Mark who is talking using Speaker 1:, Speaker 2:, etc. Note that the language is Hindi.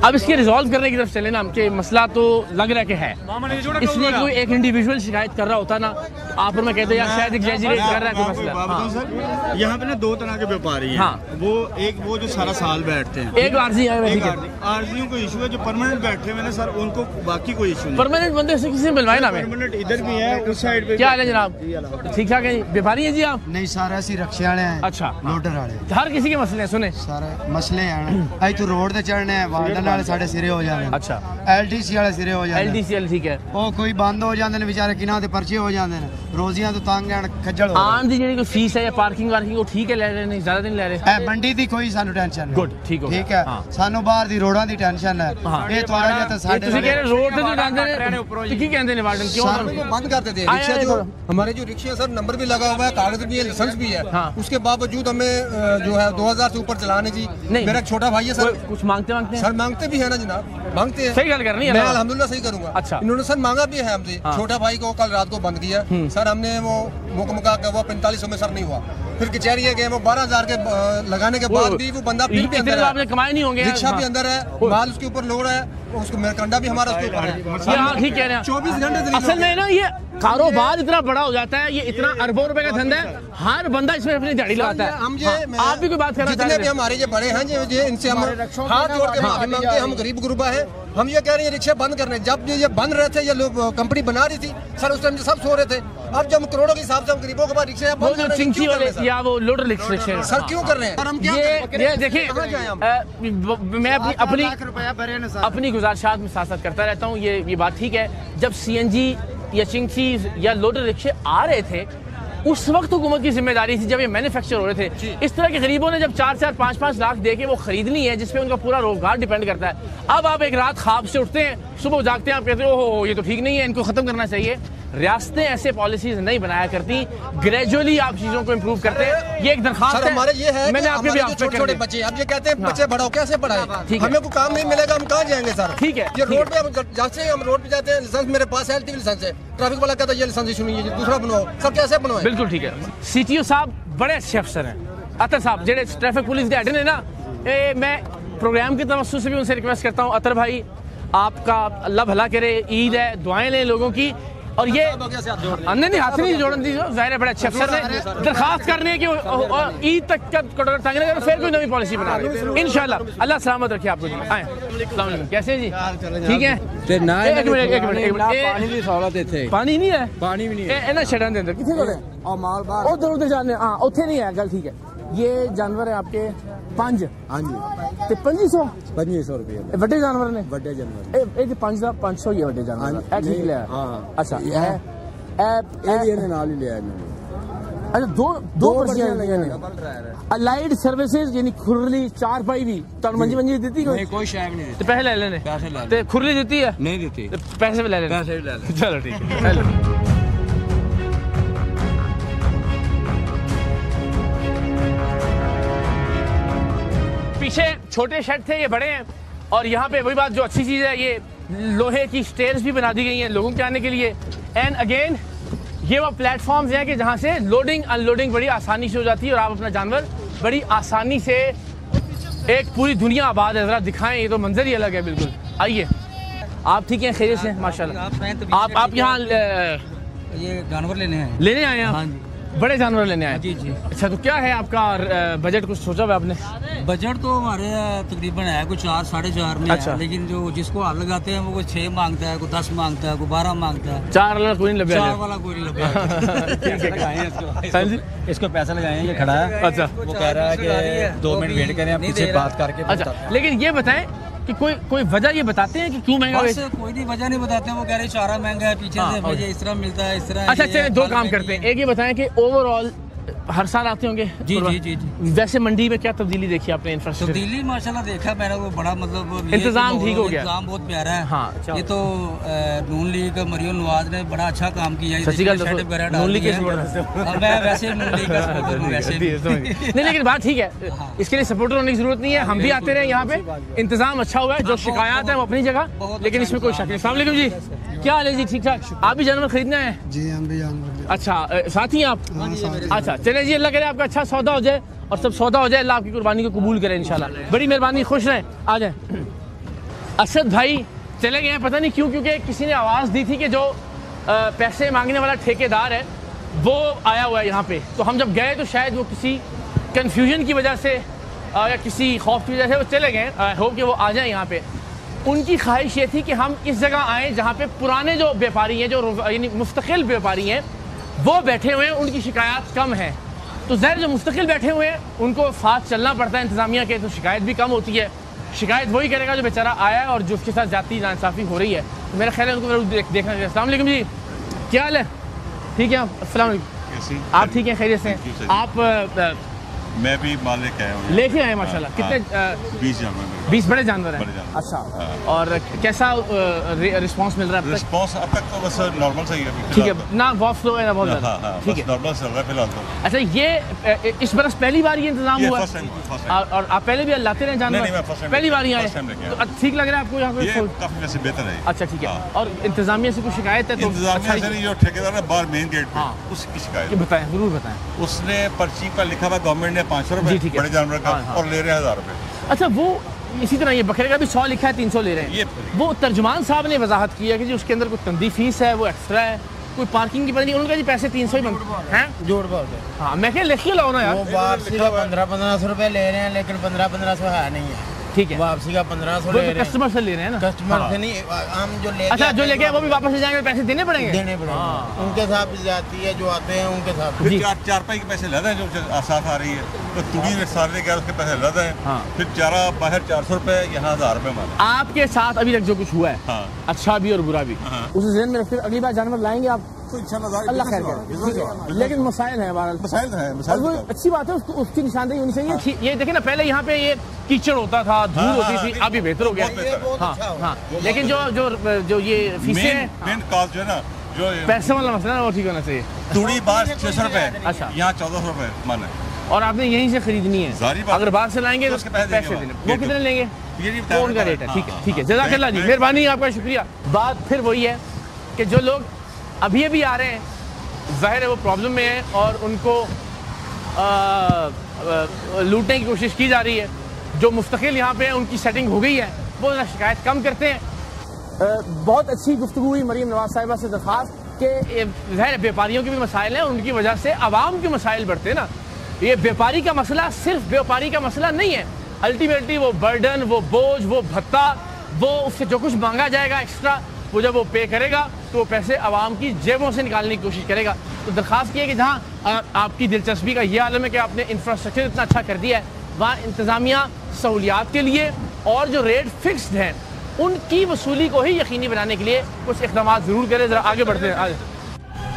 Speaker 1: अब इसके रिजॉल्व करने की तरफ चले ना, कि मसला तो लग रहा है कि है, इसलिए कोई एक इंडिविजुअल शिकायत कर रहा होता ना, आप और मैं कहते यार शायद एग्जैजरेट कर रहा है कोई मसला। हाँ।
Speaker 2: सर यहाँ पे ना दो तरह के व्यापारी हैं। हाँ। वो जो सारा साल बैठते हैं,
Speaker 1: एक
Speaker 2: आरजियों को इशू है, जो परमानेंट बैठे हुए ना सर उनको बाकी कोई इशू नहीं।
Speaker 1: परमानेंट बंदे से किसी मिलवाए ना,
Speaker 2: परमानेंट इधर भी है, उस साइड पे।
Speaker 1: क्या हाल है जनाब? ठीक ठाक है जी। व्यापारी है जी आप?
Speaker 3: नहीं सर, ऐसी रिक्शे वाले हैं।
Speaker 1: अच्छा,
Speaker 3: लोडर वाले।
Speaker 1: हर किसी के मसले हैं, सुने
Speaker 3: सारे मसले हैं। अज तो रोड ते चढ़ने हैं, वार्डन वाले साढ़े सिरे हो जाते हैं।
Speaker 1: अच्छा,
Speaker 3: LDC वाले सिरे हो जाते हैं।
Speaker 1: LDC ठीक है,
Speaker 3: वो कोई बंद हो जाते हैं बेचारे, किना ते पर्चे हो जाते हैं, रोजियां तो तंग हैं, खज्जल हो।
Speaker 1: आन दी जेडी कोई फीस है या पार्किंग वार्किंग वो ठीक है ले रहे नहीं, ज्यादा नहीं ले रहे?
Speaker 3: मंडी दी कोई सानू टेंशन नहीं।
Speaker 1: गुड, ठीक हो,
Speaker 3: ठीक है। सानू बाहर दी रोडां दी टेंशन है। ये तुम्हारा या तो साडे
Speaker 1: ਤੁਸੀਂ कह रहे रोड ਤੇ ਜਾਂਦੇ ਨੇ ਕੀ ਕਹਿੰਦੇ ਨੇ ਵਾਰਡਨ क्यों
Speaker 4: बंद करते थे रिक्शा? जो हमारे जो रिक्शे सर नंबर भी लगा हुआ है, कागज भी है, लाइसेंस भी है। उसके बावजूद हमें जो है 2000 से ऊपर चलाने जी। मेरा छोटा भाई है सर,
Speaker 1: कुछ मांगते हैं
Speaker 4: सर? मांगते भी है ना जनाब, मांगते हैं।
Speaker 1: सही गल करनी है,
Speaker 4: मैं अल्हम्दुलिल्लाह सही करूंगा।
Speaker 1: अच्छा,
Speaker 4: इन्होंने सर मांगा भी है हमसे। छोटा भाई को कल रात को बंद किया सर हमने, वो मुकमका का वो 4500 में सर नहीं हुआ, फिर कचहरी गए, वो 12000 के लगाने के बाद भी वो बंदा फिर भी अंदर है।
Speaker 1: आपने कमाए नहीं होंगे,
Speaker 4: रिक्शा भी अंदर है, माल उसके ऊपर लोड है, उसको मेरकंडा भी हमारा उसके ऊपर है।
Speaker 1: ठीक कह रहे हैं।
Speaker 4: 24 घंटे
Speaker 1: असल में ना ये कारोबार इतना बड़ा हो जाता है, ये इतना अरबों रुपए का धंधा है, हर बंदा इसमें अपनी दिहाड़ी लगाता है।
Speaker 4: हम ये
Speaker 1: आप भी कोई बात करना
Speaker 4: जितने भी हमारे ये बड़े हैं, ये इनसे हम हाथ जोड़ के माफी मांगते हैं। हम गरीब गुरबा है, हम ये कह रहे हैं रिक्शा बंद करने। जब ये बंद रहे थे, ये लोग कंपनी बना रही थी सर, उस टाइम सब सो रहे थे। अब जब करोड़ों के हिसाब से हम गरीबों के पास रिक्शा बंद कर रहे हैं,
Speaker 1: या वो लोडर रिक्शा
Speaker 4: सर क्यों कर रहे हैं? हम
Speaker 1: ये देखिए, मैं अपनी गुजारिशात में साथ करता रहता हूँ, ये बात ठीक है। जब CNG या चिंगसीज या लोडर रिक्शे आ रहे थे, उस वक्त हुकूमत की जिम्मेदारी थी जब ये मैन्युफैक्चर हो रहे थे। इस तरह के गरीबों ने जब 4-4, 5-5 लाख दे के वो खरीदनी है, जिसपे उनका पूरा रोजगार डिपेंड करता है। अब आप एक रात ख्वाब से उठते हैं, सुबह जागते हैं, आप कहते हो ओहो ये तो ठीक नहीं है, इनको खत्म करना चाहिए। रियासतें ऐसे पॉलिसीज नहीं बनाया करती, ग्रेजुअली आप चीजों को इम्प्रूव करते हैं। ये एक दरखास्त है
Speaker 4: हमारे, ये है
Speaker 1: मैंने आपके भी
Speaker 4: छोटे बच्चे, अब ये कहते हैं बच्चे बढ़ाओ, कैसे पढ़ाए? हमें कोई काम नहीं मिलेगा, हम कहाँ जाएंगे सर? ठीक है, ये रोड पे हम जाते हैं, हम रोड पे जाते हैं, लाइसेंस मेरे पास है, LTV लाइसेंस है, ट्रैफिक वाला कहता है ये लाइसेंस इशू नहीं है, दूसरा बनवाओ। सर कैसे बनवाए? बिल्कुल ठीक है।
Speaker 1: CTO साहब बड़े अच्छे अफसर हैं, अतर साहब जेडे ट्रैफिक पुलिस के हेड ने ना, मैं प्रोग्राम के तवज्जो से भी उनसे रिक्वेस्ट करता हूँ, अतर भाई आपका अल्लाह भला करे, ईद है, दुआएं लें लोगों की। और ये नहीं हाथ नहीं जोड़न दी, जाहिर है बड़े अच्छे अफसर ने दरखास्त करने की ईद तक का कटोरा टांगने का, फिर कोई नई पॉलिसी बना रहे हैं इंशाल्लाह। अल्लाह सलामत रखे आपको। आए, अस्सलाम वालेकुम, कैसे हैं जी? ठीक है। एक मिनट, पानी नहीं है? पानी भी नहीं है ना छड़न दे अंदर किथे थोड़े और माल बाहर उधर जाने। हां उथे नहीं है, गल ठीक है। ये जानवर है आपके 5? हाँ जी। ते 2500 रुपये बड़े जानवर ने? बड़े जानवर ये 500 ही है बड़े जानवर। ठीक लिया? हाँ। अच्छा ये नाल ही लिया है। अच्छा, दो पर्चियां ने अलाइड सर्विसेज यानी खुरली चारपाई भी तो मंजी देती कोई शायद नहीं देती? पैसे ले लेने, खुरली देती है? नहीं देती, पैसे भी ले लेने। चलो ठीक है। पीछे छोटे शेड थे, ये बड़े हैं। और यहाँ पे वही बात जो अच्छी चीज़ है, ये लोहे की स्टेयर्स भी बना दी गई हैं लोगों के आने के लिए। एंड अगेन ये वो प्लेटफॉर्म्स हैं कि जहाँ से लोडिंग अनलोडिंग बड़ी आसानी से हो जाती है और आप अपना जानवर बड़ी आसानी से, एक पूरी दुनिया आबाद है, ज़रा दिखाएं, ये तो मंजर ही अलग है बिल्कुल। आइए, आप ठीक हैं, खैरियत से? माशाल्लाह। आप यहाँ
Speaker 5: ये जानवर लेने
Speaker 1: आए हैं? हाँ जी, बड़े जानवर लेने आए? जी जी। अच्छा, तो क्या है आपका बजट, कुछ सोचा हुआ आपने?
Speaker 5: बजट तो हमारे तकरीबन है कोई 4-4.5 में। अच्छा। लेकिन जो जिसको हाथ लगाते हैं वो कोई 6 मांगता है, कोई 10 मांगता है, कोई 12 मांगता है।
Speaker 1: 4 वाला कोई नहीं लगा?
Speaker 5: 4 वाला कोई नहीं लगा। इसको पैसा लगाए, ये खड़ा है। अच्छा, वो कह रहा है कि 2 मिनट वेट करें, पीछे बात करके।
Speaker 1: अच्छा, लेकिन ये बताएं कि कोई वजह ये बताते हैं कि क्यों महंगा?
Speaker 5: कोई नहीं वजह नहीं बताते हैं, वो कह रहे चारा महंगा है, पीछे से मुझे इस तरह मिलता है, इस तरह।
Speaker 1: अच्छा, चलिए 2 काम करते हैं। एक ये बताएं कि ओवरऑल हर साल आते होंगे?
Speaker 5: जी जी जी जी।
Speaker 1: वैसे मंडी में क्या तब्दीली देखी आपने? इंफ्रास्ट्रक्चर
Speaker 5: तब्दीली माशाल्लाह देखा मैंने, वो बड़ा मतलब
Speaker 1: इंतजाम ठीक हो गया,
Speaker 5: इंतजाम बहुत प्यारा है।
Speaker 1: हाँ,
Speaker 5: ये तो नून लीग मरियम नवाज ने बड़ा अच्छा काम किया है।
Speaker 1: नून लीग
Speaker 5: मैं वैसे नून लीग का सपोर्टर हूं वैसे
Speaker 1: नहीं, लेकिन बात ठीक है, इसके लिए सपोर्टर होने की जरूरत नहीं है। हम भी आते रहे यहाँ पे, इंतजाम अच्छा हुआ है, जो शिकायत है वो अपनी जगह, लेकिन इसमें कोई शक नहीं। अस्सलाम वालेकुम जी, क्या हाल है जी? ठीक ठाक? आप भी जानवर खरीदना है?
Speaker 3: जी हम भी जानवर।
Speaker 1: अच्छा, साथ ही आप? अच्छा, चले जी, अल्लाह करे आपका अच्छा सौदा हो जाए और सब सौदा हो जाए, अल्लाह आपकी कुर्बानी को कबूल करे इंशाल्लाह। बड़ी मेहरबानी, खुश रहें, आ जाए। असद भाई चले गए हैं, पता नहीं क्यों, क्योंकि किसी ने आवाज़ दी थी कि जो पैसे मांगने वाला ठेकेदार है वो आया हुआ है यहाँ पे। तो हम जब गए तो शायद वो किसी कन्फ्यूजन की वजह से या किसी खौफ की वजह से वो चले गए। आई होप कि वो आ जाए यहाँ पे। उनकी ख्वाहिश ये थी कि हम इस जगह आएँ जहाँ पे पुराने जो व्यापारी हैं, जो यानी मुस्तकिल व्यापारी हैं, वो बैठे हुए हैं, उनकी शिकायत कम है। तो ज़ाहिर जो मुस्तकिल बैठे हुए हैं उनको साथ चलना पड़ता है इंतज़ामिया के, तो शिकायत भी कम होती है। शिकायत वही करेगा जो बेचारा आया है और जो उसके साथ जाती नाइंसाफ़ी हो रही है। तो मेरा ख्याल है उनको देखना चाहिए। अस्सलाम वालेकुम जी, क्या हाल है? ठीक है, अस्सलाम वालेकुम। आप ठीक हैं, खैरियत से? आप
Speaker 6: मैं भी माल लेके आया हूँ।
Speaker 1: लेके आए माशाल्लाह। कितने?
Speaker 6: 20 जानवर।
Speaker 1: 20 बड़े जानवर हैं। अच्छा, और कैसा रिस्पांस मिल रहा है?
Speaker 6: रिस्पांस अब तक तो बस नॉर्मल सही है।
Speaker 1: ठीक है ना, बहुत स्लो है ना बहुत ज़्यादा? ठीक है,
Speaker 6: नॉर्मल चल रहा है फिलहाल तो।
Speaker 1: अच्छा, ये इस बरस पहली बार ये इंतजाम हुआ और आप पहले भी लाते रहे जानवर? पहली बार ही आए, ठीक लग रहा है आपको यहाँ पे?
Speaker 6: काफी वैसे बेहतर है।
Speaker 1: अच्छा ठीक है। और इंतजामिया से कुछ शिकायत है? तो
Speaker 6: इंतजामिया से जो ठेकेदार है बाहर मेन गेट पे, उसकी शिकायत
Speaker 1: बताएं, जरूर बताएं।
Speaker 6: उसने पर्ची पर लिखा हुआ गवर्नमेंट ने 500 रुपए बड़े जानवर का और ले रहे हैं 1000 रुपए।
Speaker 1: अच्छा, वो इसी तरह ये बकरे का भी 100 लिखा है, 300 ले रहे हैं। वो तर्जुमान साहब ने वजाहत की है कि जी उसके अंदर कोई तंदी फीस है, वो एक्स्ट्रा है, कोई पार्किंग की पता नहीं, उनका जी पैसे 300 ही बनते हैं।
Speaker 3: जोड़ बोल।
Speaker 1: हाँ, मैं क्या लिख के लाओ ना यार।
Speaker 3: वो वापसी का 1500 रुपए ले रहे हैं, लेकिन 1500 है नहीं है।
Speaker 1: ठीक है,
Speaker 3: वापसी का 1500 ले रहे हैं।
Speaker 1: कस्टमर से ले रहे हैं ना?
Speaker 3: कस्टमर से नहीं, हम जो ले,
Speaker 1: अच्छा जो लेके वो भी वापस ले जाएंगे, पैसे देने पड़ेंगे?
Speaker 3: देने पड़ेंगे। उनके साथ जाती है, जो आते हैं उनके साथ।
Speaker 6: फिर 4 पाई के पैसे लदा है जो साथ आ रही है, तो तुड़ी सारे के उसके पैसे लदा है। फिर चारा बाहर 400 रुपए, यहाँ 1000 रुपए माने।
Speaker 1: आपके साथ अभी तक जो कुछ हुआ है, अच्छा भी और बुरा भी, उसे ज़हन में रखते हुए अगली बार जानवर लाएंगे आप
Speaker 6: तो इंशाल्लाह
Speaker 1: अल्लाह खैर करे। लेकिन मसाइल है,
Speaker 6: मसाइल है।
Speaker 1: वो अच्छी बात है, उसकी निशानदेही होनी चाहिए। ये देखिए ना, पहले यहाँ पे ये कीचड़ होता था, धूल होती थी, अभी बेहतर हो गया। हाँ, लेकिन जो ये फीसें,
Speaker 6: मेन कॉस्ट जो है ना, जो
Speaker 1: पैसे वाला मसला है वो ठीक होना चाहिए।
Speaker 6: तुड़ी बाहर 600 रुपए,
Speaker 1: अच्छा,
Speaker 6: यहाँ 1400 रुपए माने,
Speaker 1: और आपने यहीं से खरीदनी है। अगर बाहर से लाएंगे तो पैसे देने, वो कितने लेंगे? वो उनका रेट है। ठीक है, ठीक है, जज़ाकल्लाह जी, मेहरबानी, आपका शुक्रिया। बात फिर वही है कि जो लोग अभी आ रहे हैं, ज़ाहिर है वो प्रॉब्लम में है और उनको लूटने की कोशिश की जा रही है। जो मुस्तकिल यहाँ पे हैं उनकी सेटिंग हो गई है, वो शिकायत कम करते हैं। बहुत अच्छी गुफ्तगू हुई मरीम नवाज साहिबा से। दरख्वास्त के ज़ाहिर व्यापारियों के भी मसाइल हैं, उनकी वजह से आवाम के मसाइल बढ़ते हैं ना। ये व्यापारी का मसला सिर्फ व्यापारी का मसला नहीं है। अल्टीमेटली वो बर्डन, वो बोझ, वो भत्ता, वो उससे जो कुछ मांगा जाएगा एक्स्ट्रा, वो जब वो पे करेगा तो वो पैसे आवाम की जेबों से निकालने की कोशिश करेगा। तो दरख्वास्त की है कि जहाँ आपकी दिलचस्पी का ये आलम है कि आपने इंफ्रास्ट्रक्चर इतना अच्छा कर दिया है, वहाँ इंतज़ामिया सहूलियात के लिए और जो रेट फिक्स्ड हैं उनकी वसूली को ही यकीनी बनाने के लिए कुछ इक़दाम ज़रूर करें। ज़रा आगे बढ़ते हैं।